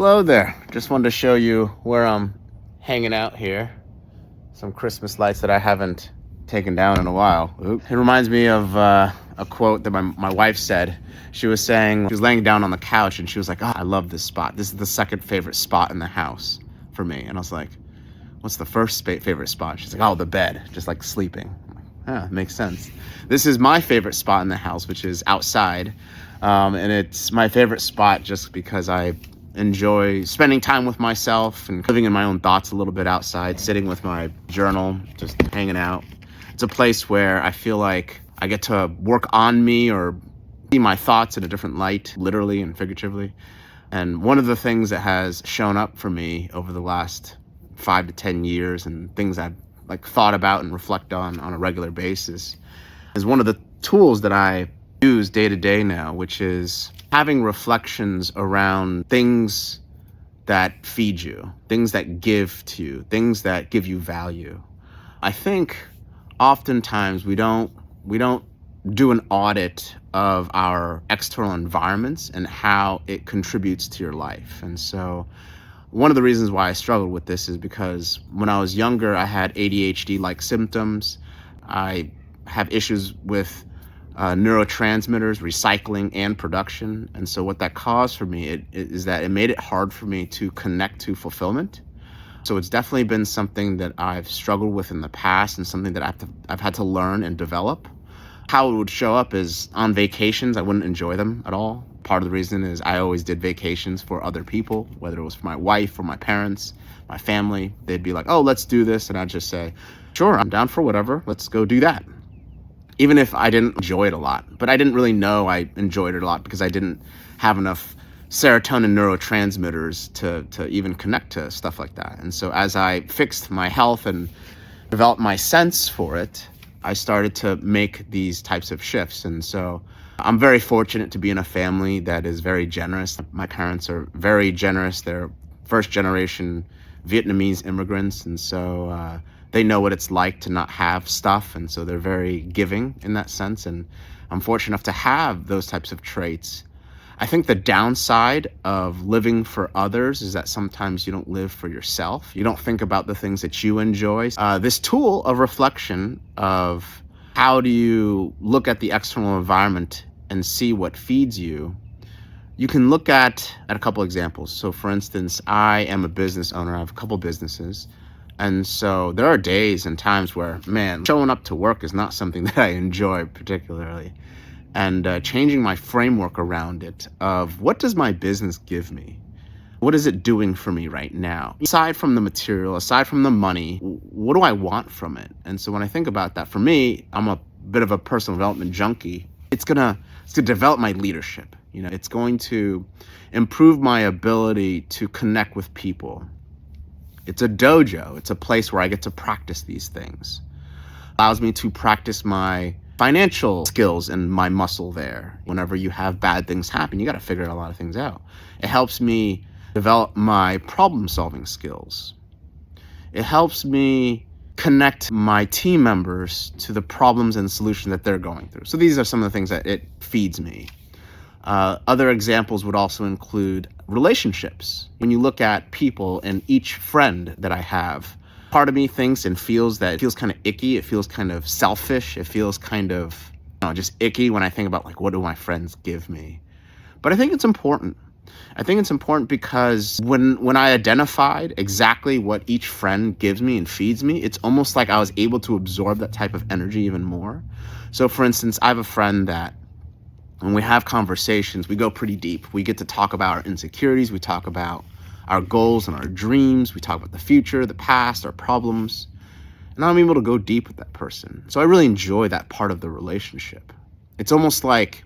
Hello there. Just wanted to show you where I'm hanging out here. Some Christmas lights that I haven't taken down in a while. It reminds me of a quote that my wife said. She was saying, she was laying down on the couch and she was like, "Oh, I love this spot. This is the second favorite spot in the house for me." And I was like, "What's the first favorite spot?" She's like, "Oh, the bed, just like sleeping." I'm like, "Yeah, makes sense." This is my favorite spot in the house, which is outside. And it's my favorite spot just because I enjoy spending time with myself and living in my own thoughts a little bit outside, sitting with my journal, just hanging out. It's a place where I feel like I get to work on me or see my thoughts in a different light, literally and figuratively. And one of the things that has shown up for me over the last 5 to 10 years and things I've thought about and reflect on a regular basis is one of the tools that I use day to day now, which is having reflections around things that feed you, things that give to you, things that give you value. I think oftentimes we don't do an audit of our external environments and how it contributes to your life. And so one of the reasons why I struggled with this is because when I was younger, I had ADHD-like symptoms. I have issues with neurotransmitters, recycling, and production. And so what that caused for me is that it made it hard for me to connect to fulfillment. So it's definitely been something that I've struggled with in the past and something that I've had to learn and develop. How it would show up is on vacations, I wouldn't enjoy them at all. Part of the reason is I always did vacations for other people, whether it was for my wife or my parents, my family. They'd be like, "Oh, let's do this." And I'd just say, "Sure, I'm down for whatever. Let's go do that." Even if I didn't enjoy it a lot. But I didn't really know I enjoyed it a lot because I didn't have enough serotonin neurotransmitters to even connect to stuff like that. And so as I fixed my health and developed my sense for it, I started to make these types of shifts. And so I'm very fortunate to be in a family that is very generous. My parents are very generous. They're first generation Vietnamese immigrants. And so they know what it's like to not have stuff. And so they're very giving in that sense. And I'm fortunate enough to have those types of traits. I think the downside of living for others is that sometimes you don't live for yourself. You don't think about the things that you enjoy. This tool of reflection of how do you look at the external environment and see what feeds you, you can look at a couple examples. So for instance, I am a business owner. I have a couple businesses. And so there are days and times where, man, showing up to work is not something that I enjoy particularly. And changing my framework around it of what does my business give me? What is it doing for me right now? Aside from the material, aside from the money, what do I want from it? And so when I think about that, for me, I'm a bit of a personal development junkie. It's gonna develop my leadership. It's going to improve my ability to connect with people. It's a dojo. It's a place where I get to practice these things. Allows me to practice my financial skills and my muscle there. Whenever you have bad things happen, you got to figure a lot of things out. It helps me develop my problem-solving skills. It helps me connect my team members to the problems and solutions that they're going through. So these are some of the things that it feeds me. Other examples would also include relationships. When you look at people and each friend that I have, part of me thinks and feels that it feels kind of icky. It feels kind of selfish. It feels kind of just icky when I think about what do my friends give me. But I think it's important. I think it's important because when I identified exactly what each friend gives me and feeds me, it's almost like I was able to absorb that type of energy even more. So for instance, I have a friend that when we have conversations, we go pretty deep. We get to talk about our insecurities. We talk about our goals and our dreams. We talk about the future, the past, our problems. And I'm able to go deep with that person. So I really enjoy that part of the relationship. It's almost like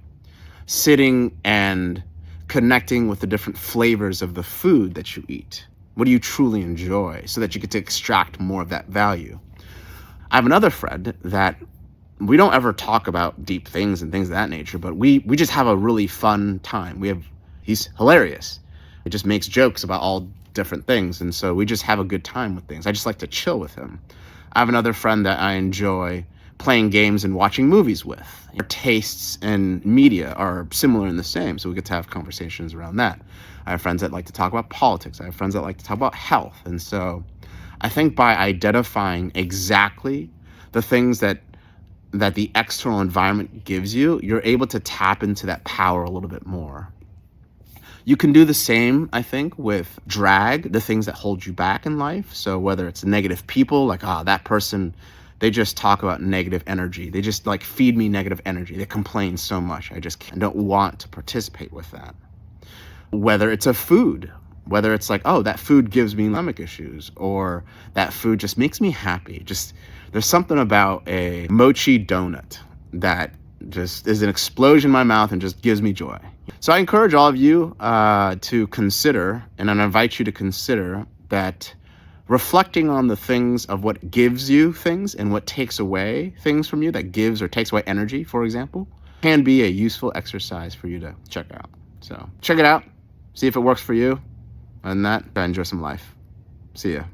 sitting and connecting with the different flavors of the food that you eat. What do you truly enjoy so that you get to extract more of that value? I have another friend that we don't ever talk about deep things and things of that nature, but we just have a really fun time. He's hilarious. He just makes jokes about all different things. And so we just have a good time with things. I just like to chill with him. I have another friend that I enjoy playing games and watching movies with. Our tastes in media are similar and the same, so we get to have conversations around that. I have friends that like to talk about politics. I have friends that like to talk about health. And so I think by identifying exactly the things that the external environment gives you, you're able to tap into that power a little bit more. You can do the same, I think, with drag, the things that hold you back in life. So whether it's negative people, like, that person, they just talk about negative energy. They just like feed me negative energy. They complain so much. I don't want to participate with that. Whether it's a food, whether it's like, that food gives me stomach issues, or that food just makes me happy. There's something about a mochi donut that just is an explosion in my mouth and just gives me joy. So I encourage all of you to consider, and I invite you to consider that reflecting on the things of what gives you things and what takes away things from you, that gives or takes away energy, for example, can be a useful exercise for you to check out. So check it out, see if it works for you, and enjoy some life. See ya.